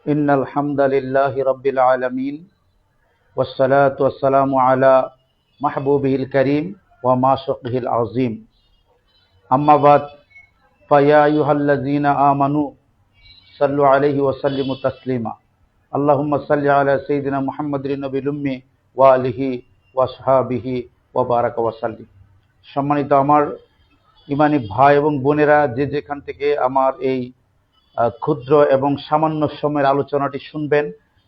إن الحمد لله رب العالمين والصلاة والسلام على محبوبه الكريم ومعشوقه العظيم أما بعد فيا أيها الذين آمنوا صلوا عليه وسلموا تسليما اللهم صل على سيدنا محمد النبي الأمي وآله وأصحابه وبارك وسلم। সম্মানিত আমার ইমানি ভাই এবং বোনেরা, যে যেখান থেকে আমার এই ক্ষুদ্র এবং সামান্য সময়ের আলোচনাটি শুনবেন,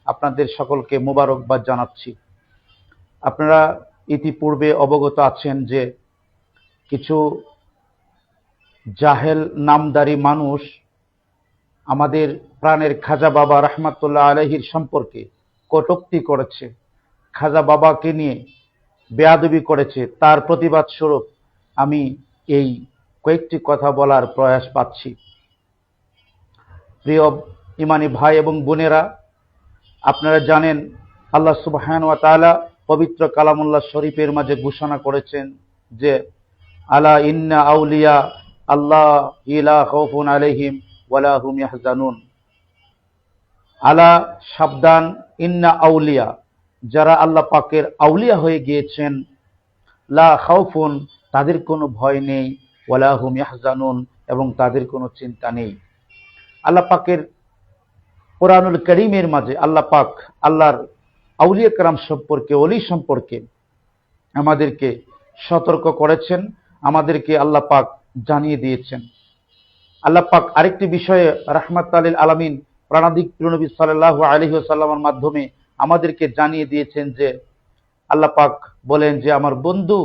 আপনাদের সকলকে মোবারকবাদ জানাচ্ছি। আপনারা ইতিপূর্বে অবগত আছেন যে কিছু জাহেল নামদারি মানুষ আমাদের প্রাণের খাজা বাবা রহমাতুল্লাহ আলাইহির সম্পর্কে কটূক্তি করেছে, খাজা বাবাকে নিয়ে বেয়াদবি করেছে। তার প্রতিবাদ স্বরূপ আমি এই কয়েকটি কথা বলার প্রয়াস পাচ্ছি। প্রিয় ইমানি ভাই এবং বোনেরা, আপনারা জানেন আল্লাহ সুবহানাহু ওয়া তাআলা পবিত্র কালামুল্লাহ শরীফের মাঝে ঘোষণা করেছেন যে আলা ইন্না আউলিয়া আল্লাহ লা খাউফুন আলাইহিম ওয়ালা হুম ইয়াহজানুন। আলা, সাবধান, ইন্না আউলিয়া, যারা আল্লাহ পাকের আউলিয়া হয়ে গিয়েছেন, লা খাউফুন, তাদের কোনো ভয় নেই, ওয়ালা হুম ইয়াহজানুন, এবং তাদের কোনো চিন্তা নেই। আল্লাহ পাকের কোরআনুল কারীমের মাঝে আল্লাহ পাক আল্লাহর আউলিয়া কেরাম সম্পর্কে, ওলি সম্পর্কে আমাদেরকে সতর্ক করেছেন, আমাদেরকে আল্লাহ পাক জানিয়ে দিয়েছেন। আল্লাহ পাক আরেকটি বিষয়ে রাহমাতুল লিল আলামিন প্রাণাধিক নবী সাল্লাল্লাহু আলাইহি ওয়াসাল্লামের মাধ্যমে আমাদেরকে জানিয়ে দিয়েছেন যে আল্লাহ পাক বলেন যে আমার বন্ধু,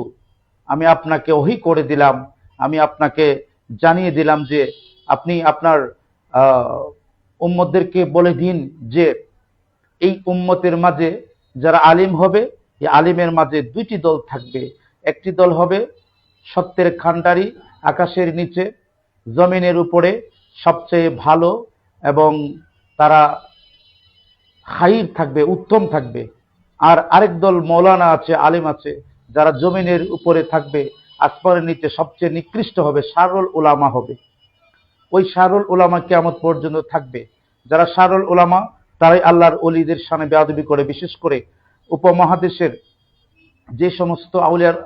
আমি আপনাকে ওহী করে দিলাম, আমি আপনাকে জানিয়ে দিলাম যে আপনি আপনার উম্মতদেরকে বলে দিন যে এই উম্মতের মাঝে যারা আলিম হবে, এই আলিমের মাঝে দুইটি দল থাকবে। একটি দল হবে সত্যের খান্ডারি, আকাশের নিচে জমিনের উপরে সবচেয়ে ভালো, এবং তারা খাইর থাকবে, উত্তম থাকবে। আর আরেক দল মৌলানা আছে, আলিম আছে, যারা জমিনের উপরে থাকবে, আসমানের নিচে সবচেয়ে নিকৃষ্ট হবে, শারুল উলামা হবে। ওই শারুল উলামা কিয়ামত পর্যন্ত থাকবে। যারা শারুল উলামা, তারাই আল্লাহর ওলিদের শানে বেয়াদবি করে। বিশেষ করে উপমহাদেশের যে সমস্ত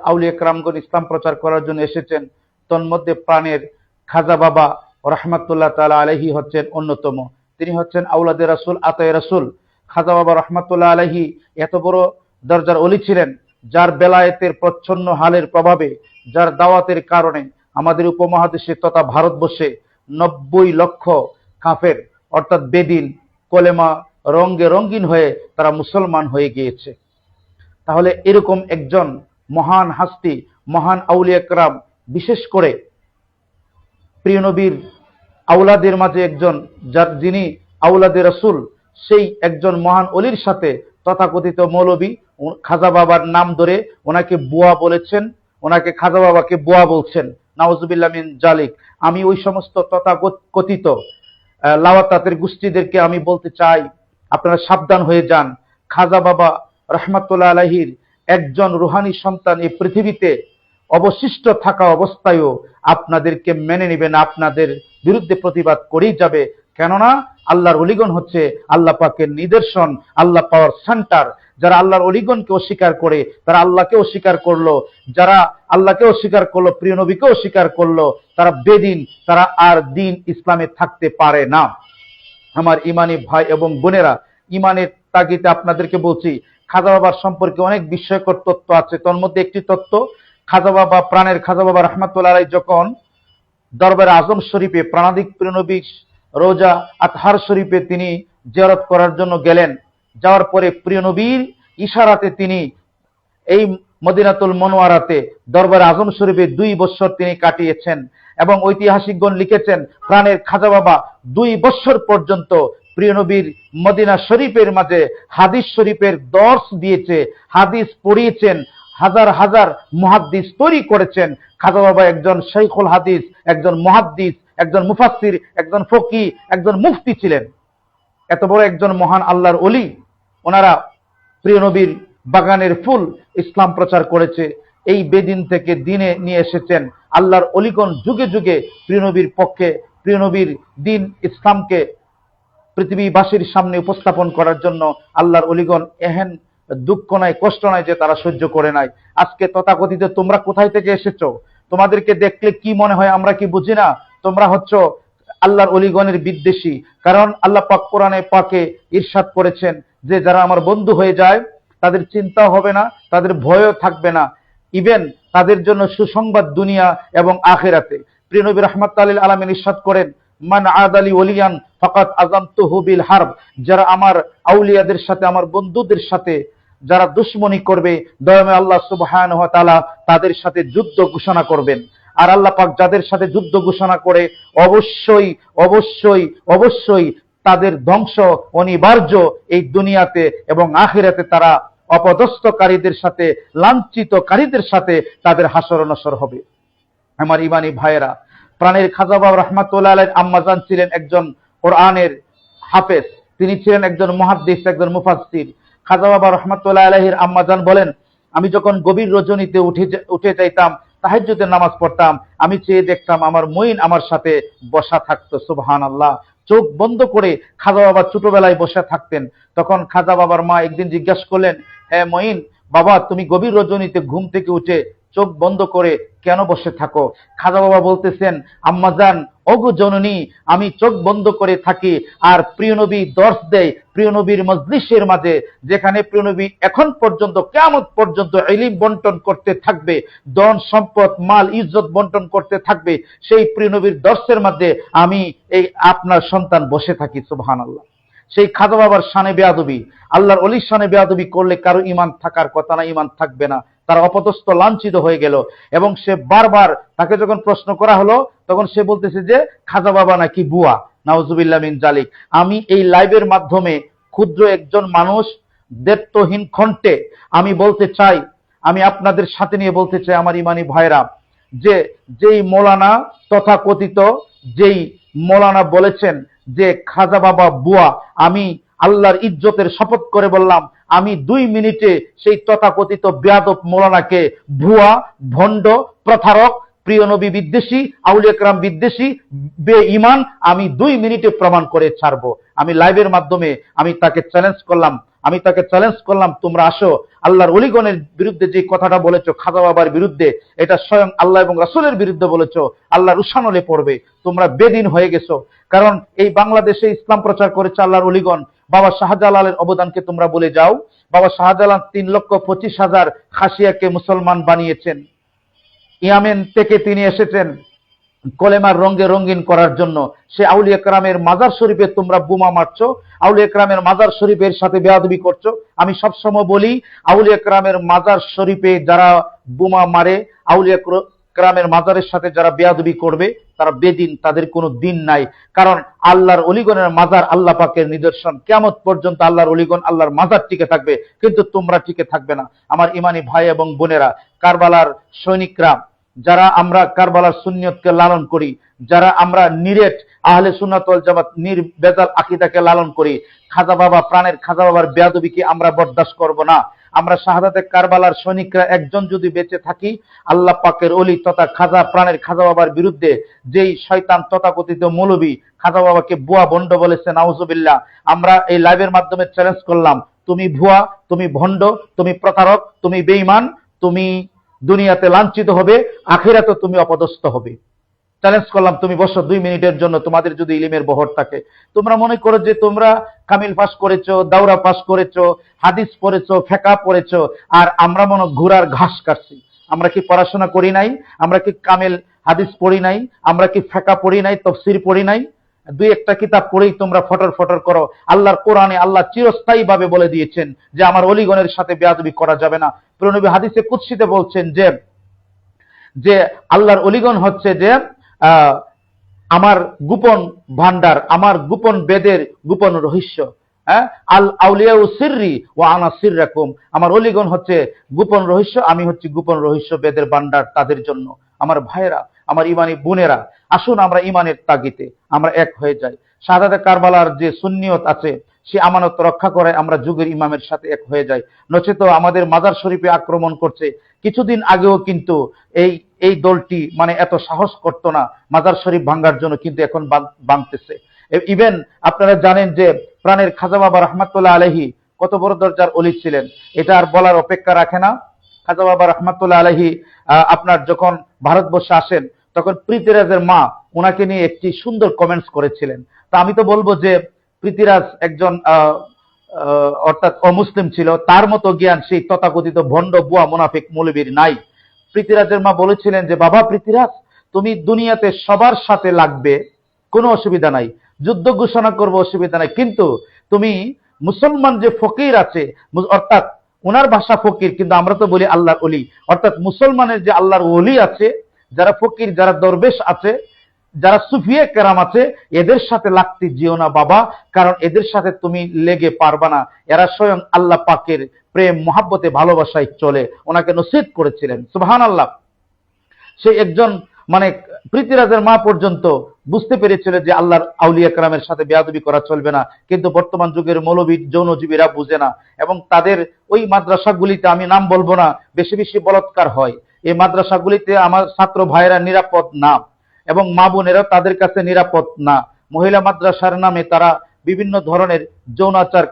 আউলিয়া কেরামগণ ইসলাম প্রচার করার জন্য এসেছেন, তন্মধ্যে প্রাণের খাজা বাবা রহমাতুল্লাহ তাআলা আলাইহি হচ্ছেন অন্যতম। তিনি হচ্ছেন আওলাদে রাসূল, আতায়ে রাসূল। খাজা বাবা রহমাতুল্লাহ আলাইহি এত বড় দরজার ওলি ছিলেন, যার বেলায়েতের প্রচ্ছন্ন হালের প্রভাবে, যার দাওয়াতের কারণে আমাদের উপমহাদেশে তথা ভারতবর্ষে 90 লক্ষ কাফের অর্থাৎ বেদিন কলেমা রঙ্গে রঙ্গিন হয়ে তারা মুসলমান হয়ে গিয়েছে। তাহলে এরকম একজন মহান হাস্তি, মহান আউলিয়া কেরাম, বিশেষ করে প্রিয় নবীর আওলাদের মাঝে একজন, যিনি আওলাদে রাসূল, সেই একজন মহান অলির সাথে তথাকথিত মৌলবী খাজা বাবার নাম ধরে ওনাকে বুয়া বলেছেন, ওনাকে খাজা বাবাকে বুয়া বলছেন। নাউজুবিল্লাহ মিন জালিক। আমি ওই সমস্ত তথাকথিত লাওয়াতাতের গোষ্ঠীদেরকে আমি বলতে চাই, আপনারা সাবধান হয়ে যান। খাজা বাবা রহমাতুল্লাহ আলাইহির একজন রুহানি সন্তান এই পৃথিবীতে অবশিষ্ট থাকা অবস্থায়ও আপনাদেরকে মেনে নেবে না, আপনাদের বিরুদ্ধে প্রতিবাদ করেই যাবে। কেননা আল্লাহর ওলিগণ হচ্ছে আল্লাহ পাকের নিদর্শন, আল্লাহ পাওয়ার সেন্টার। যারা আল্লাহর ওলিগণকে অস্বীকার করে, তারা আল্লাহকে অস্বীকার করলো। যারা আল্লাহকে অস্বীকার করলো, প্রিয় নবীকে অস্বীকার করলো, তারা বেদিন, তারা আর দিন ইসলামে থাকতে পারে না। আমার ইমানি ভাই এবং বোনেরা, ইমানের তাগিদে আপনাদেরকে বলছি, খাজা বাবার সম্পর্কে অনেক বিস্ময়কর তথ্য আছে। তোর মধ্যে একটি তথ্য, খাজা বাবা, প্রাণের খাজা বাবা রহমাতুল্লাহ আলাইহি যখন দরবারে আজম শরীফে প্রাণাধিক প্রিয় নবী রোজা আতহার শরীফে তিনি জিয়ারত করার জন্য গেলেন। যাওয়ার পরে প্রিয় নবীর ইশারাতে তিনি এই মদিনাতুল মুনাওয়ারাতে দরবারে আজম শরীফে 2 বছর তিনি কাটিয়েছেন। এবং ঐতিহাসিকগণ লিখেছেন, প্রাণের খাজা বাবা 2 বছর পর্যন্ত প্রিয় নবীর মদিনা শরীফের মাঝে হাদিস শরীফের দর্স দিয়েছে, হাদিস পড়িয়েছেন, হাজার হাজার মুহাদ্দিস তৈরি করেছেন। খাজা বাবা একজন শাইখুল হাদিস, একজন মুহাদ্দিস, একজন মুফাসসির, একজন ফকি, একজন মুফতি ছিলেন। এত বড় একজন মহান আল্লাহর ওলি, ওনারা প্রিয় নবীর বাগানের ফুল ইসলাম প্রচার করেছে। এই বেদিন থেকে দিনে নিয়ে এসেছেন। আল্লাহর ওলিগণ যুগে যুগে প্রিয় নবীর পক্ষে, প্রিয় নবীর দিন ইসলামকে পৃথিবীবাসীর সামনে উপস্থাপন করার জন্য আল্লাহর অলিগণ এহেন দুঃখ নাই, কষ্ট নাই যে তারা সহ্য করে নাই। আজকে তথাকথিত তোমরা কোথায় থেকে এসেছো? তোমাদেরকে দেখলে কি মনে হয় আমরা কি বুঝি না? তোমরা হচ্ছে আল্লাহর অলিগণের বিদ্বেষী। কারণ আল্লাহ পাক কোরআনে পাকে ইরশাদ করেছেন যে যারা আমার বন্ধু হয়ে যায় তাদের চিন্তা হবে না, তাদের ভয়ও থাকবে না, ইভেন তাদের জন্য সুসংবাদ দুনিয়া এবং আখিরাতে। প্রিয় নবী রাহমাতুল্লাহ লিল আলামিন ইরশাদ করেন, মান আদালি ওলিয়ান ফাকাত আযামতুহু বিল হারব, যারা আমার আউলিয়াদের সাথে, আমার বন্ধুদের সাথে যারা দুশমনি করবে, দয়াময় আল্লাহ সুবহানাহু ওয়া তাআলা তাদের সাথে যুদ্ধ ঘোষণা করবেন। আর আল্লাহ পাক যাদের সাথে যুদ্ধ ঘোষণা করে অবশ্যই অবশ্যই অবশ্যই তাদের ধ্বংস অনিবার্য এই দুনিয়াতে এবং আখিরাতে। তারা অপদস্থকারীদের সাথে, লাঞ্ছিতকারীদের সাথে তাদের হাসর নসর হবে। আমার ইমানি ভাইয়েরা, প্রাণের খাজা বাবা রাহমাতুল্লাহ আলাইহির আম্মাজান ছিলেন একজন কোরআনের হাফেজ, তিনি ছিলেন একজন মুহাদ্দিস, একজন মুফাসসির। খাজা বাবা রাহমাতুল্লাহ আলাইহির আম্মাজান বলেন, আমি যখন গভীর রজনীতে উঠে যাইতাম, তাহাজ্জুদের নামাজ পড়তাম, আমি চেয়ে দেখতাম আমার মঈন আমার সাথে বসা থাকতো। সুবহানাল্লাহ। চোখ বন্ধ করে খাজা বাবা ছোটবেলায় বসে থাকতেন। তখন খাজা বাবার মা একদিন জিজ্ঞাসা করলেন, হ্যাঁ মঈন বাবা, তুমি গভীর রজনীতে ঘুম থেকে উঠে চোখ বন্ধ করে কেন বসে থাকো? খাজা বাবা বলতেছেন, আম্মাজান, ওগো জননী, আমি চোখ বন্ধ করে থাকি আর প্রিয় নবী দর্শ দেয় প্রিয় নবীর মজলিসের মাঝে, যেখানে প্রিয় নবী এখন পর্যন্ত কিয়ামত পর্যন্ত ইলম বন্টন করতে থাকবে, ধন সম্পদ মাল ইজ্জত বন্টন করতে থাকবে, সেই প্রিয় নবীর দর্শের মাঝে আমি এই আপনার সন্তান বসে থাকি। সুবহানাল্লাহ। সেই খাজা বাবার শানে বেয়াদবি, আল্লাহর ওলির শানে বেয়াদবি করলে কারো ইমান থাকার কথা না, ইমান থাকবে না। তারা অপদস্থ, লাঞ্ছিত হয়ে গেল। এবং সে বারবার, তাকে যখন প্রশ্ন করা হলো তখন সে বলতেছে যে খাজা বাবা নাকি বুয়া। নাউজুবিল্লাহ মিন জালিক। আমি এই লাইভের মাধ্যমে ক্ষুদ্র একজন মানুষ, দেবত্বহীন কণ্ঠে আমি বলতে চাই, আমি আপনাদের সাথে নিয়ে বলতে চাই আমার ইমানি ভাইরা, যে যেই মৌলানা তথাকথিত যেই মৌলানা বলেছেন যে খাজা বাবা বুয়া, আমি আল্লাহর ইজ্জতের শপথ করে বললাম, আমি 2 মিনিটে সেই তথাকথিত বেয়াদব মৌলানাকে ভুয়া, ভণ্ড, প্রতারক, প্রিয় নবী বিদ্বেষী, আউলিয়া কেরাম বিদ্বেষী, বেঈমান, আমি 2 মিনিটে প্রমাণ করে ছাড়বো। আমি লাইভের মাধ্যমে আমি তাকে চ্যালেঞ্জ করলাম, তোমরা আসো, আল্লাহর ওলিগণের বিরুদ্ধে যে কথাটা বলেছো, খাজা বাবার বিরুদ্ধে, এটা স্বয়ং আল্লাহ এবং রাসূলের বিরুদ্ধে বলেছো, আল্লাহর উশানলে পড়বে। তোমরা বেদিন হয়ে গেছো। কারণ এই বাংলাদেশে ইসলাম প্রচার করেছে আল্লাহর ওলিগণ। বাবা শাহজালালের অবদানকে তোমরা বলে যাও। বাবা শাহজালাল 3,25,000 খাসিয়াকে মুসলমান বানিয়েছেন। ইয়ামেন থেকে তিনি এসেছেন কলেমার রঙে রঙিন করার জন্য। সে আউলিয়া কেরামের মাজার শরীফে তোমরা বোমা মারছো, আউলিয়া কেরামের মাজার শরীফের সাথে বেয়াদবি করছো। আমি সবসময় বলি, আউলিয়া কেরামের মাজার শরীফে যারা বোমা মারে, আউলিয়া কেরামের মাজারের সাথে যারা বেয়াদবি করবে, তারা বেদিন, তাদের কোনো দিন নাই। কারণ আল্লাহর অলিগণের মাজার আল্লাহ পাকের নিদর্শন। কিয়ামত পর্যন্ত আল্লাহর অলিগণ, আল্লাহর মাজার টিকে থাকবে, কিন্তু তোমরা টিকে থাকবে না। আমার ইমানি ভাই এবং বোনেরা, কারবালার সৈনিকরা, যারা আমরা কারবালার সুন্নিয়তকে লালন করি, যারা আমরা নিরেট আহলে সুন্নাত ওয়াল জামাত নির্বেজাল আকীদাকে লালন করি, খাজা বাবা, প্রাণের খাজা বাবার বেয়াদবিকে আমরা বরদাস্ত করব না। আমরা শাহাদাতে কারবালার সৈনিকরা একজন যদি বেঁচে থাকি, আল্লাহ পাকের ওলি তথা খাজা, প্রাণের খাজা বাবার বিরুদ্ধে যেই শয়তান তথাকথিত মৌলবী খাজা বাবাকে বুয়া ভণ্ড বলেছে, নাউজুবিল্লাহ, আমরা এই লাইভের মাধ্যমে চ্যালেঞ্জ করলাম, তুমি ভুয়া, তুমি ভণ্ড, তুমি প্রতারক, তুমি বেঈমান, তুমি দুনিয়াতে লাঞ্ছিত হবে, আখিরাতে তুমি অপদস্থ হবে। চ্যালেঞ্জ করলাম, তুমি বসো 2 মিনিটের জন্য, তোমাদের যদি ইলমের বহর থাকে। তোমরা মনে করো যে তোমরা কামিল পাস করেছো, দাওরা পাস করেছো, হাদিস পড়েছো, ফিকহ পড়েছো, আর আমরা মনে ঘোড়ার ঘাস কাটছি। আমরা কি পড়াশোনা করি নাই? আমরা কি কামিল হাদিস পড়ি নাই? আমরা কি ফিকহ পড়ি নাই? তাফসীর পড়ি নাই? 2-1টা কিতাব পড়েই তোমরা ফটর ফটর করো। আল্লাহর কোরআনে আল্লাহ চিরস্থায়ী ভাবে বলে দিয়েছেন যে আমার ওলিগণের সাথে বেয়াদবি করা যাবে না। প্রিয় নবী হাদিসে কুদসিতে বলছেন যে আল্লাহর ওলিগণ হচ্ছে যে আমার গোপন ভান্ডার, আমার গোপন বেদের গোপন রহস্য। আল আউলিয়া সিররি ওয়া আনা সিররাকুম, আমার ওলিগণ হচ্ছে গোপন রহস্য, আমি হচ্ছি গোপন রহস্য, বেদের ভান্ডার তাদের জন্য। আমার ভাইয়েরা, আমার ইমানি বোনেরা, আসুন আমরা ইমানের তাগিদে আমরা এক হয়ে যাই। শাহাদাতে কারবালার যে সুন্নিয়ত আছে, সে আমানত রক্ষা করে আমরা যুগের ইমামের সাথে এক হয়ে যাই। নচেত আমাদের মাজার শরীফে আক্রমণ করছে। কিছুদিন আগেও কিন্তু এই দলটি মানে এত সাহস করতো না মাজার শরীফ ভাঙ্গার জন্য, কিন্তু এখন ভাঙতেছে। ইভেন আপনারা জানেন যে প্রাণের খাজা বাবা রহমাতুল্লাহ আলাইহি কত বড় দরজার অলি ছিলেন, এটা আর বলার অপেক্ষা রাখে না। খাজা বাবা রহমাতুল্লাহ আলাইহি আপনার যখন ভারতবর্ষে আসেন তখন প্রীতিরাজের মা ওনাকে নিয়ে একটি সুন্দর কমেন্টস করেছিলেন। তা আমি তো বলবো যে প্রীতিরাজ একজন অর্থাৎ অমুসলিম ছিল, তার মতো জ্ঞান সেই তথাকথিত ভণ্ড বুয়া মুনাফিক মৌলবীর নাই। প্রীতিরাজের মা বলেছিলেন যে বাবা প্রীতিরাজ, তুমি দুনিয়াতে সবার সাথে লাগবে, কোনো অসুবিধা নাই, যুদ্ধ ঘোষণা করবো অসুবিধা নাই, কিন্তু তুমি মুসলমান যে ফকির আছে, অর্থাৎ ওনার ভাষা ফকির, কিন্তু আমরা তো বলি আল্লাহর ওলি, অর্থাৎ মুসলমানের যে আল্লাহর ওলি আছে, যারা ফকির, যারা দরবেশ আছে, যারা সুফিয়ে কেরাম আছে, এদের সাথে লাগতে যেও না বাবা, কারণ এদের সাথে তুমি লেগে পারবা না, এরা স্বয়ং আল্লাহ পাকের প্রেম মহাব্বতে ভালোবাসায় চলে। ওনাকে নসিহত করেছিলেন। সুবহানাল্লাহ। সে একজন মানে প্রীতিরাজের মা পর্যন্ত বুঝতে পেরেছিল যে আল্লাহর আউলিয়া কেরামের সাথে বেয়াদবি করা চলবে না, কিন্তু বর্তমান যুগের মৌলবী যৌনজীবীরা বুঝে না, এবং তাদের ওই মাদ্রাসাগুলিতে, আমি নাম বলবো না, বেশি বেশি বলাৎকার হয়। এই মাদ্রাসাগুলিতে আমার ছাত্র ভাইরা নিরাপদ না, এবং মা বোনেরা তাদের কাছে নিরাপদ না। মহিলা মাদ্রাসার নামে তারা বিভিন্ন ধরনের যৌনাচার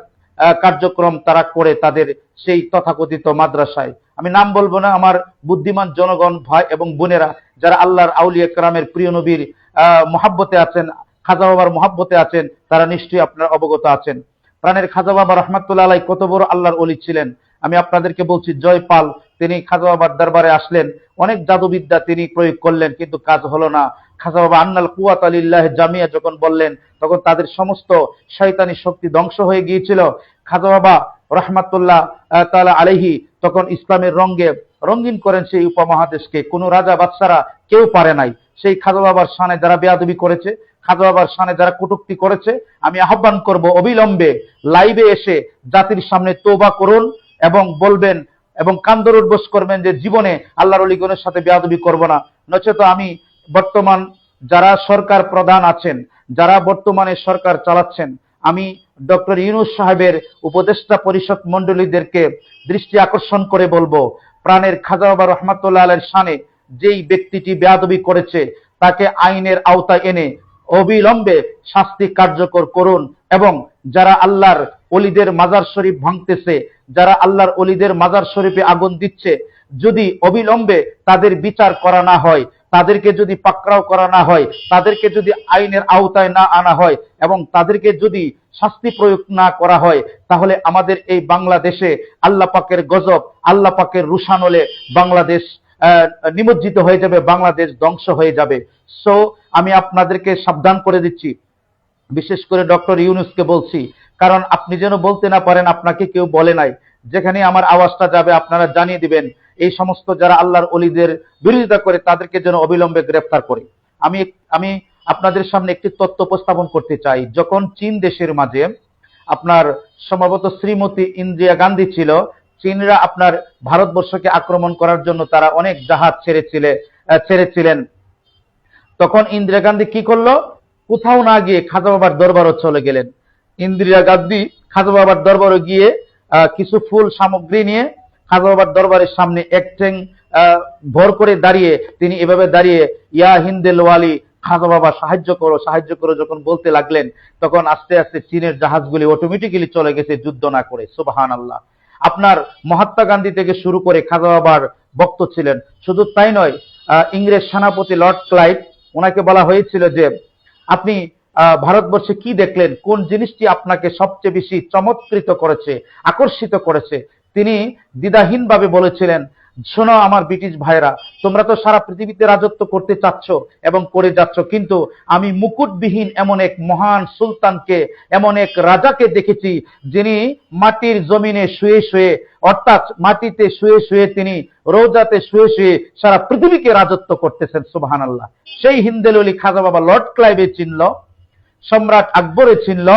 কার্যক্রম তারা করে তাদের সেই তথাকথিত মাদ্রাসায়। আমি নাম বলবো না, আমার বুদ্ধিমান জনগণ ভাই এবং বোনেরা যারা আল্লাহর আউলিয়া কেরামের প্রিয় নবীর মহাব্বতে আছেন, খাজা বাবার মহাব্বতে আছেন, তারা নিশ্চয়ই আপনার অবগত আছেন। প্রাণের খাজা বাবা রহমাতুল্লাহ আলাইহি কত বড় আল্লাহর ওলি ছিলেন। আমি আপনাদেরকে বলছি, জয়পাল তিনি খাজা বাবার দরবারে আসলেন, অনেক জাদুবিদ্যা তিনি প্রয়োগ করলেন, কিন্তু কাজ হলো না। খাজা বাবা আন্নাল কুওয়াতা লিল্লাহি জামিয়া যখন বললেন, তখন তাদের সমস্ত শয়তানি শক্তি ধ্বংস হয়ে গিয়েছিল। খাজা বাবা রহমাতুল্লাহ তাআলা আলাইহি তখন ইসলামের রঙে রঙিন করেন সেই উপমহাদেশকে, কোনো রাজা বাদশারা কেউ পারে নাই। সেই খাজা বাবার শানে যারা বেয়াদবি করেছে, খাজা বাবার শানে যারা কটূক্তি করেছে, আমি আহ্বান করব অবিলম্বে লাইভে এসে জাতির সামনে তওবা করুন এবং বলবেন এবং কান্দর উদ্বোস করবেন যে জীবনে আল্লাহর ওলিগণের সাথে বেয়াদবি করব না। নচেত আমি বর্তমান যারা সরকার প্রধান আছেন, যারা বর্তমানে সরকার চালাচ্ছেন, আমি ডক্টর ইউনূস সাহেবের উপদেষ্টা পরিষদ মণ্ডলীদেরকে দৃষ্টি আকর্ষণ করে বলবো, প্রাণের খাজা বাবা রহমাতুল্লাহ আলাইহির শানে যেই ব্যক্তিটি বেয়াদবি করেছে তাকে আইনের আওতায় এনে অবিলম্বে শাস্তি কার্যকর করুন, এবং যারা আল্লাহর ওলিদের মাজার শরীফ ভাঙতেছে, যারা আল্লাহর ওলিদের মাজার শরীফে আগুন দিচ্ছে, যদি অবিলম্বে তাদের বিচার করা না হয়, তাদেরকে যদি পাকড়াও করা না হয়, তাদেরকে যদি আইনের আওতায় না আনা হয়, এবং তাদেরকে যদি শাস্তি প্রয়োগ না করা হয়, তাহলে আমাদের এই বাংলাদেশে আল্লাহ পাকের গজব, আল্লাহ পাকের রুশানলে বাংলাদেশ নিমজ্জিত হয়ে যাবে, বাংলাদেশ ধ্বংস হয়ে যাবে। সো আমি আপনাদেরকে সাবধান করে দিচ্ছি, বিশেষ করে ডক্টর ইউনূসকে বলছি, কারণ আপনি যেন বলতে না পারেন আপনাকে কেউ বলে নাই। যেখানে আমার আওয়াজটা যাবে আপনারা জানিয়ে দিবেন, এই সমস্ত যারা আল্লাহর ওলিদের বিরোধিতা করে তাদেরকে যেন অবিলম্বে গ্রেফতার করে। আমি আপনাদের সামনে একটি তথ্য উপস্থাপন করতে চাই। যখন চীন দেশের মাঝে আপনার সম্ভবত শ্রীমতী ইন্দিরা গান্ধী ছিল, চীনরা আপনার ভারতবর্ষকে আক্রমণ করার জন্য তারা অনেক জাহাজ ছেড়েছিলেন, তখন ইন্দিরা গান্ধী কি করলো? কোথাও না গিয়ে খাজা বাবার দরবারও চলে গেলেন। ইন্দিরা গান্ধী খাজা বাবার দরবারে গিয়ে কিছু ফুল সামগ্রী নিয়ে খাজা বাবার দরবারের সামনে এক ঠ্যাং ভর করে দাঁড়িয়ে তিনি এভাবে দাঁড়িয়ে ইয়া হিন্দেল ওয়ালি, খাজা বাবা সাহায্য করো সাহায্য করো যখন বলতে লাগলেন, তখন আস্তে আস্তে চীনের জাহাজগুলি অটোমেটিক্যালি চলে গেছে যুদ্ধ না করে। সুবহানাল্লাহ। আপনার মহাত্মা গান্ধী থেকে শুরু করে খাজা বাবার ভক্ত ছিলেন। শুধু তাই নয়, ইংরেজ সেনাপতি লর্ড ক্লাইভ, ওনাকে বলা হয়েছিল যে আপনি ভারতবর্ষে কি দেখলেন, কোন জিনিসটি আপনাকে সবচেয়ে বেশি চমৎকৃত করেছে, আকর্ষিত করেছে? তিনি দ্বিধাহীনভাবে বলেছিলেন, শোনো আমার ব্রিটিশ ভাইরা, তোমরা তো সারা পৃথিবীতে রাজত্ব করতে চাচ্ছ এবং করে যাচ্ছ, কিন্তু আমি মুকুটবিহীন এমন এক মহান সুলতানকে, এমন এক রাজাকে দেখেছি, যিনি মাটির জমিনে শুয়ে শুয়ে, অর্থাৎ মাটিতে শুয়ে শুয়ে, তিনি রোজাতে শুয়ে শুয়ে সারা পৃথিবীকে রাজত্ব করতেছেন। সুবহানাল্লাহ। সেই হিন্দেল ওলি খাজা বাবা লর্ড ক্লাইভে চিনল, সম্রাট আকবরে চিনল,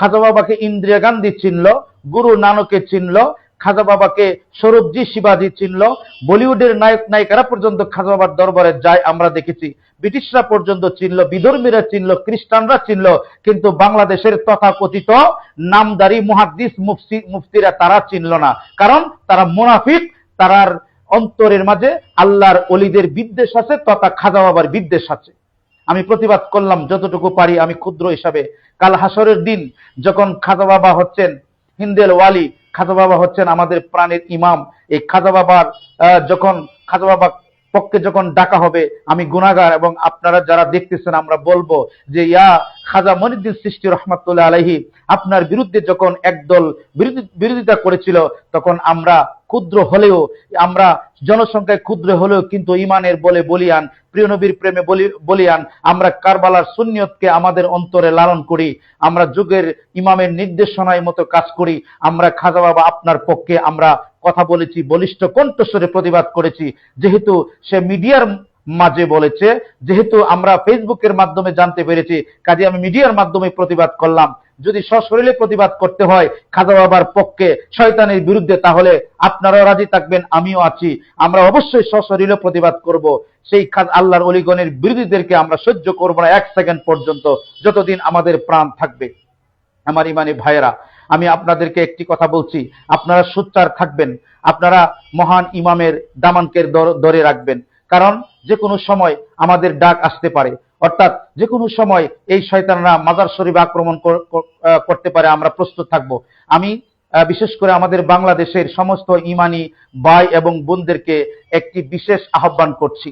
খাজা বাবাকে ইন্দিরা গান্ধী চিনল, গুরু নানকে চিনল, খাজা বাবাকে সৌরভজি শিবাজি চিনল, বলিউডের নায়ক নায়িকারা পর্যন্ত খাজা বাবার দরবারে যায় আমরা দেখেছি, ব্রিটিশরা পর্যন্ত চিনল, বিধর্মীরা চিনল, খ্রিস্টানরা চিনল, কিন্তু বাংলাদেশের তথাকথিত নামদারি মুহাদ্দিস মুফতিরা তারা চিনল না, কারণ তারা মুনাফিক, তারার অন্তরের মাঝে আল্লাহর ওলিদের বিদ্বেষ আছে তথা খাজা বাবার বিদ্বেষ আছে। আমি প্রতিবাদ করলাম যতটুকু পারি আমি ক্ষুদ্র হিসাবে। কাল হাসরের দিন যখন খাজা বাবা হচ্ছেন হিন্দেল ওয়ালি, খাজা বাবা হচ্ছেন আমাদের প্রাণের ইমাম, এই খাজা বাবার যখন খাজা বাবা পক্ষে যখন ডাকা হবে, আমি গুনাহগার এবং আপনারা যারা দেখতেছেন আমরা বলবো যে ইয়া খাজা মঈনুদ্দিন চিশতি রহমাতুল্লাহ আলাইহি, আপনার বিরুদ্ধে যখন একদল বিরোধিতা করেছিল তখন আমরা ক্ষুদ্র হলেও, আমরা জনসংখ্যায় ক্ষুদ্র হলেও কিন্তু ইমানের বলে বলিয়ান, প্রিয় নবীর প্রেমে বলিয়ান, আমরা কারবালার সুন্নিয়তকে আমাদের অন্তরে লালন করি, আমরা যুগের ইমামের নির্দেশনায় মতো কাজ করি। আমরা খাজা বাবা আপনার পক্ষে আমরা কথা বলেছি, বলিষ্ঠ কণ্ঠস্বরে প্রতিবাদ করেছি। যেহেতু সে মিডিয়ার মাঝে বলেছে, যেহেতু আমরা ফেসবুকের মাধ্যমে জানতে পেরেছি, কাজে আমি মিডিয়ার মাধ্যমে প্রতিবাদ করলাম। যদি সশরীরে প্রতিবাদ করতে হয় খাজা বাবার পক্ষে শয়তানের বিরুদ্ধে, তাহলে আপনারাও রাজি থাকবেন, আমিও আছি। আমরা অবশ্যই সশরীরে প্রতিবাদ করব। সেই আল্লাহর ওলিগণের বিরোধীদেরকে আমরা সহ্য করব না এক সেকেন্ড পর্যন্ত, যতদিন আমাদের প্রাণ থাকবে। আমার ইমানি ভাইয়েরা, আমি আপনাদেরকে একটি কথা বলছি, আপনারা সোচ্চার থাকবেন, আপনারা মহান ইমামের দামানকে ধরে রাখবেন, কারণ যে কোনো সময় আমাদের ডাক আসতে পারে, অর্থাৎ যে কোনো সময় এই শয়তানরা মাজার শরীফ আক্রমণ করতে পারে, আমরা প্রস্তুত থাকব। আমি বিশেষ করে আমাদের বাংলাদেশের সমস্ত ইমানি ভাই এবং বোনদেরকে একটি বিশেষ আহ্বান করছি,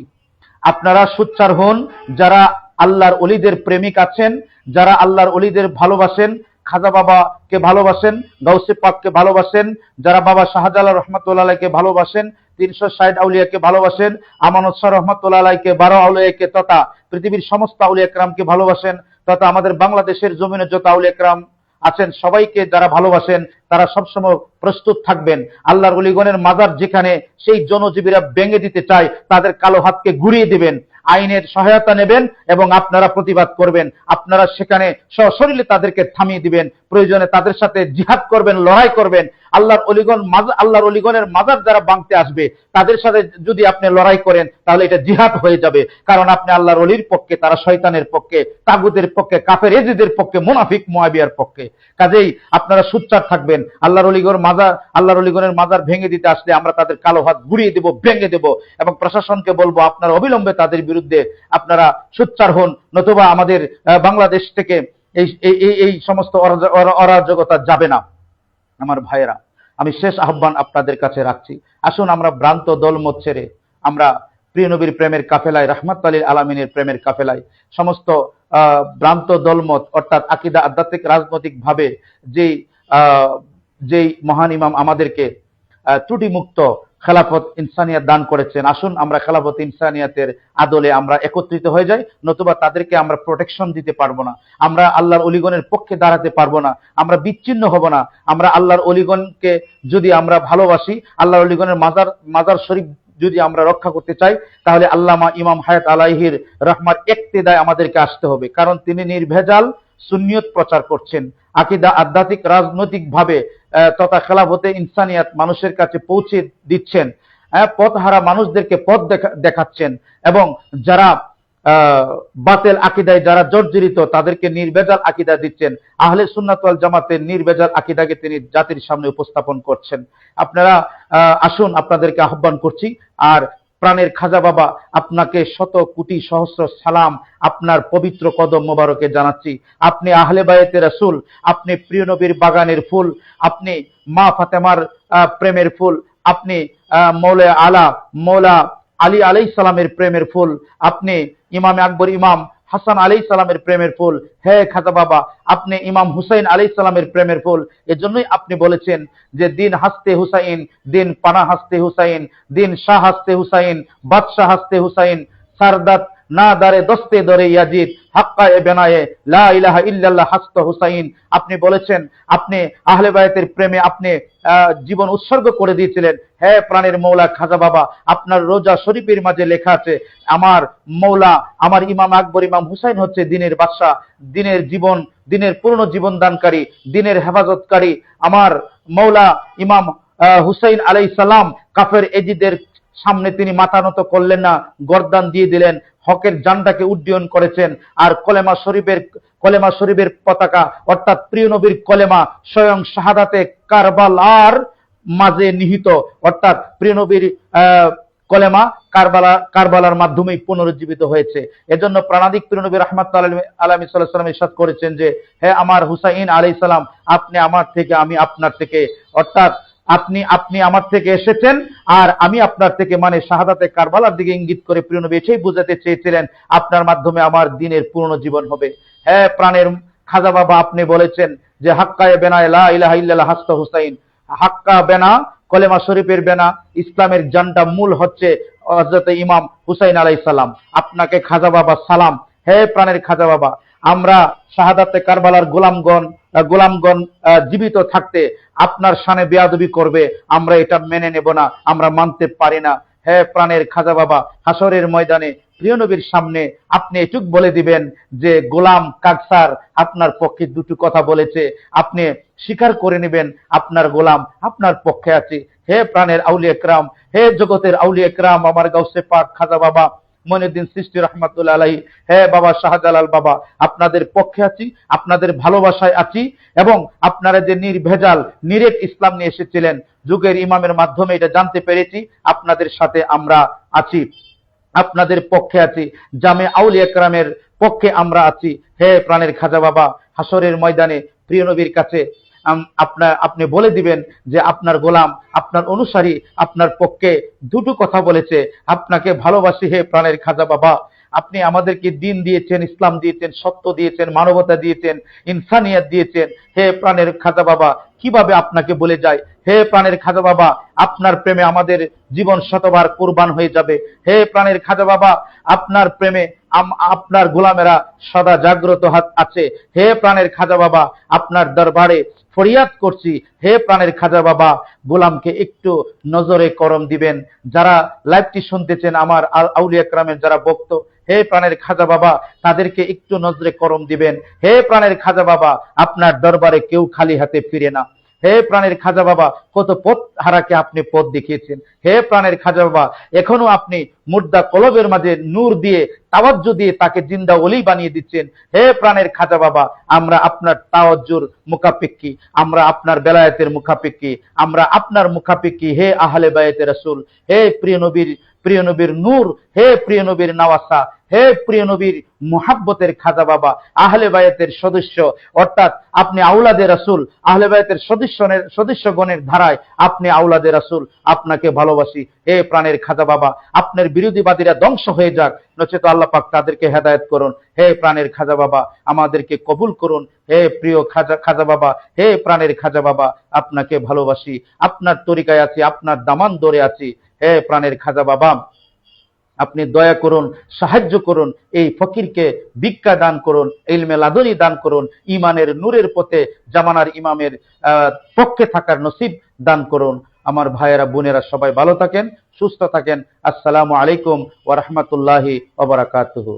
আপনারা সোচ্চার হন। যারা আল্লাহর ওলিদের প্রেমিক আছেন, যারা আল্লাহর ওলিদের ভালোবাসেন, খাজা বাবাকে ভালোবাসেন, গাউসে পাককে ভালোবাসেন, যারা বাবা শাহজালাল রহমাতুল্লাহ আলাইহিকে ভালোবাসেন, 360 আউলিয়াকে ভালোবাসেন, আমানত শাহ রহমাতুল্লাহ আলাইহিকে, 12 আউলিয়াকে তথা পৃথিবীর সমস্ত আউলিয়া একরামকে ভালোবাসেন, তথা আমাদের বাংলাদেশের জমিনে যত আউলিয়া একরাম আছেন সবাইকে যারা ভালোবাসেন, তারা সবসময় প্রস্তুত থাকবেন। আল্লাহর ওলিগণের মাজার যেখানে সেই জনজীবীরা ভেঙে দিতে চায়, তাদের কালো হাতকে ঘুরিয়ে দিবেন, আইনের সহায়তা নেবেন এবং আপনারা প্রতিবাদ করবেন। আপনারা সেখানে সশরীরে তাদেরকে থামিয়ে দিবেন, প্রয়োজনে তাদের সাথে জিহাদ করবেন, লড়াই করবেন। আল্লাহর ওলিগণের মাজার যারা ভাঙতে আসবে তাদের সাথে যদি আপনি লড়াই করেন, তাহলে এটা জিহাদ হয়ে যাবে, কারণ আপনি আল্লাহর ওলির পক্ষে, তারা শয়তানের পক্ষে, তাগুতের পক্ষে, কাফের এজিদের পক্ষে, মুনাফিক মুআবিয়ার পক্ষে। কাজেই আপনারা সোচ্চার থাকবেন। আল্লাহর ওলিগণের মাজার ভেঙে দিতে আসলে আমরা তাদের কালো হাত ঘুরিয়ে দেব, ভেঙে দেব, এবং প্রশাসনকে বলবো আপনারা অবিলম্বে তাদের বিরুদ্ধে আপনারা সোচ্চার হন, নতুবা আমাদের বাংলাদেশ থেকে এই সমস্ত অরাজকতা যাবে না। আমার ভাইয়েরা, আমি শেষ আহ্বান আপনাদের কাছে রাখছি, আসুন আমরা ভ্রান্ত দলমত ছেড়ে আমরা প্রিয় নবীর প্রেমের কাফেলায়, রাহমাতুল লিল আলামিনের প্রেমের কাফেলায় সমস্ত ভ্রান্ত দলমত অর্থাৎ আকীদা, আধ্যাত্মিক, রাজনৈতিক ভাবে যেই মহান ইমাম আমাদেরকে ত্রুটিমুক্ত খেলাফত ইনসানিয়াত দান করেছেন, আসুন আমরা খেলাফত ইনসানিয়াতের আদলে আমরা একত্রিত হয়ে যাই, নতুবা তাদেরকে আমরা প্রোটেকশন দিতে পারবো না, আমরা আল্লাহর ওলিগণের পক্ষে দাঁড়াতে পারবো না, আমরা বিচ্ছিন্ন হব না। আমরা আল্লাহর ওলিগণকে যদি আমরা ভালোবাসি, আল্লাহর ওলিগণের মাজার শরীফ যদি আমরা রক্ষা করতে চাই, তাহলে আল্লামা ইমাম হায়াত আলাইহির রহমার ইক্তেদায় আমাদেরকে আসতে হবে, কারণ তিনি নির্ভেজাল সুন্নিয়ত প্রচার করছেন, আকীদা, আধ্যাত্মিক, রাজনৈতিক ভাবে তথা খেলাফতে ইনসানিয়াত মানুষের কাছে পৌঁছে দিচ্ছেন, পথহারা মানুষদেরকে পথ দেখাচ্ছেন, এবং যারা বাতিল আকীদায় যারা জর্জরিত তাদেরকে নির্ভেজাল আকীদা দিচ্ছেন। আহলে সুন্নাত ওয়াল জামাতের নির্ভেজাল আকীদাকে তিনি জাতির সামনে উপস্থাপন করছেন। আপনারা আসুন, আপনাদেরকে আহ্বান করছি। আর প্রাণের খাজা বাবা, আপনাকে শত কোটি সহস্র সালাম আপনার পবিত্র কদম মোবারকে জানাচ্ছি। আপনি আহলে বায়তে রাসূল, আপনি প্রিয় নবীর বাগানের ফুল, আপনি মা ফাতেমার প্রেমের ফুল, আপনি মৌলা আলী আলাইহিস সালামের প্রেমের ফুল, আপনি ইমাম আকবর ইমাম হাসান আলাইহিস সালামের প্রেমের ফুল। হে খাজা বাবা, আপনি ইমাম হুসাইন আলাইহিস সালামের প্রেমের ফুল। এজন্যই আপনি বলেছেন যে দিন হাসতে হুসাইন, দিন পানা হাসতে হুসাইন, দিন শাহ হাসতে হুসাইন, বাদশাহ হাসতে হুসাইন, সারদাত না দারে দস্তে দরে ইয়াজিদ, হাক্কা এ বেনায়ে লা ইলাহা ইল্লাল্লাহ হাসত হুসাইন। আপনি বলেছেন, আপনি আহলে বায়তের প্রেমে আপনি জীবন উৎসর্গ করে দিয়েছিলেন। হে প্রাণের মৌলা খাজা বাবা, আপনার রোজা শরীফের মাঝে লেখা আছে, আমার মৌলা, আমার ইমাম আকবর ইমাম হুসাইন হচ্ছে দিনের বাদশাহ, দিনের পূর্ণ জীবন দানকারী, দিনের হেফাজতকারী। আমার মৌলা ইমাম হুসাইন আলাইহিস সালাম কাফের এজিদের সামনে তিনি মাথা নত করলেন না, গর্দান দিয়ে দিলেন, হকের জান্ডাকে উড্ডয়ন করেছেন। আর কলেমা শরীফের পতাকা অর্থাৎ প্রিয় নবীর কলেমা স্বয়ং শাহাদাতে কারবালার মাঝে নিহিত, অর্থাৎ প্রিয় নবীর কলেমা কারবালার মাধ্যমেই পুনরুজ্জীবিত হয়েছে। এজন্য প্রাণাদিক প্রিয় নবী রাহমাতুল্লাহ আলাইহি সাল্লাল্লাহু আলাইহি ওয়াসাল্লাম ইরশাদ করেছেন যে, হে আমার হুসাইন আলাইহিস সালাম, আপনি আমার থেকে, আমি আপনার থেকে, অর্থাৎ আপনি আমার থেকে এসেছেন আর আমি আপনার থেকে, মানে শাহাদাতে কারবালার দিকে ইঙ্গিত করে প্রিয় নবী এটাই বোঝাতে চেয়েছিলেন আপনার মাধ্যমে আমার দ্বীনের পূর্ণ জীবন হবে। হ্যাঁ প্রাণের খাজা বাবা, আপনি বলেছেন যে হাক্কায়ে বেনা লা ইলাহা ইল্লাল্লাহ হাসতা হুসাইন, হাক্কা বেনা কলেমা শরীফের বেনা, ইসলামের জানটা মূল হচ্ছে হযরত ইমাম হুসাইন আলাইহিস সালাম। আপনাকে খাজা বাবা সালাম। হে প্রাণের খাজা বাবা, আমরা শাহাদাতে কারবালার গোলামগণ জীবিত থাকতে আপনার শানে বেয়াদবি করবে, আমরা এটা মেনে নেব না, আমরা মানতে পারি না। হে প্রাণের খাজা বাবা, হাসরের ময়দানে প্রিয় নবীর সামনে আপনি এটুক বলে দিবেন যে গোলাম কাকসার আপনার পক্ষে দুটো কথা বলেছে, আপনি স্বীকার করে নেবেন আপনার গোলাম আপনার পক্ষে আছে। হে প্রাণের আউলিয়া একরাম, হে জগতের আউলিয়া একরাম, আমার গাউসে পাক খাজা বাবা মঈনুদ্দিন চিশতি রাহমাতুল্লাহ আলাইহি, হে বাবা শাহজালাল বাবা, আপনাদের পক্ষে আছি, আপনাদের ভালোবাসায় আছি, এবং আপনারা যে নির্ভেজাল নিরেট ইসলাম নিয়ে এসেছিলেন যুগের ইমামের মাধ্যমে এটা জানতে পেরেছি, আপনাদের সাথে আমরা আছি, আপনাদের পক্ষে আছি, জামে আউলিয়া একরামের পক্ষে আমরা আছি। হে প্রাণের খাজা বাবা, হাসরের ময়দানে প্রিয় নবীর কাছে আপনি বলে দিবেন যে আপনার গোলাম, আপনার অনুসারী আপনার পক্ষে দুটো কথা বলেছে, আপনাকে ভালোবাসি হে প্রাণের খাজা বাবা। আপনি আমাদেরকে দিন দিয়েছেন, ইসলাম দিয়েছেন, সত্য দিয়েছেন, মানবতা দিয়েছেন, ইনসানিয়াত দিয়েছেন। হে প্রাণের খাজা বাবা, কিভাবে আপনাকে বলে যায়। হে প্রাণের খাজা বাবা, আপনার প্রেমে আমাদের জীবন শতবার কুরবান হয়ে যাবে। হে প্রাণের খাজা বাবা, আপনার প্রেমে আপনার গোলামেরা সদা জাগ্রত আছে। হে প্রাণের খাজা বাবা, আপনার দরবারে ফরিয়াদ করছি, হে প্রাণের খাজা বাবা, গোলামকে একটু নজরে করম দিবেন। যারা লাইভটি শুনতেছেন আমার আউলিয়া একরামের যারা বক্ত, হে প্রাণের খাজা বাবা, তাদেরকে একটু নজরে করম দিবেন। হে প্রাণের খাজা বাবা, আপনার দরবারে কেউ খালি হাতে ফিরে না। হে প্রাণের খাজা বাবা, কত পথ হারাকে আপনি পথ দেখিয়েছেন। হে প্রাণের খাজা বাবা, এখনো আপনি মুর্দা কলবের মাঝে নূর দিয়ে, তাওয়াজ্জু দিয়ে তাকে জিন্দা ওলি বানিয়ে দিচ্ছেন। হে প্রাণের খাজা বাবা, আমরা আপনার তাওয়াজ্জুর মুখাপেক্ষী, আমরা আপনার বেলায়েতের মুখাপেক্ষী, আমরা আপনার মুখাপেক্ষী। হে আহলে বায়াতে রাসূল, হে প্রিয় নবীর নূর, হে প্রিয় নবীর নওয়াসা, হে প্রিয় নবীর মুহাব্বতের খাজা বাবা, আহলে বায়াতের সদস্য, অর্থাৎ আপনি আওলাদে রাসূল, আহলে বায়াতের সদস্যগণের ধারায় আপনি আওলাদে রাসূল, আপনাকে ভালোবাসি। হে প্রাণের খাজা বাবা, আপনার বিরোধীবাদীরা ধ্বংস হয়ে যাক, নচেত আল্লাহ পাক তাদেরকে হেদায়েত করুন। হে প্রাণের খাজা বাবা, আমাদেরকে কবুল করুন। হে প্রিয় খাজা বাবা, হে প্রাণের খাজা বাবা, আপনাকে ভালোবাসি, আপনার তরিকায় আছি, আপনার দামান ধরে আছি। হে প্রাণের খাজা বাবা, আপনি দয়া করুন, সাহায্য করুন, এই ফকিরকে ভিক্ষা দান করুন, ইলমে লাদুনী দান করুন, ইমানের নূরের পথে জামানার ইমামের পক্ষে থাকার নসিব দান করুন। আমার ভাইয়েরা বোনেরা সবাই ভালো থাকেন, সুস্থ থাকেন। আসসালামু আলাইকুম ওয়া রাহমাতুল্লাহি ওয়া বারাকাতুহু।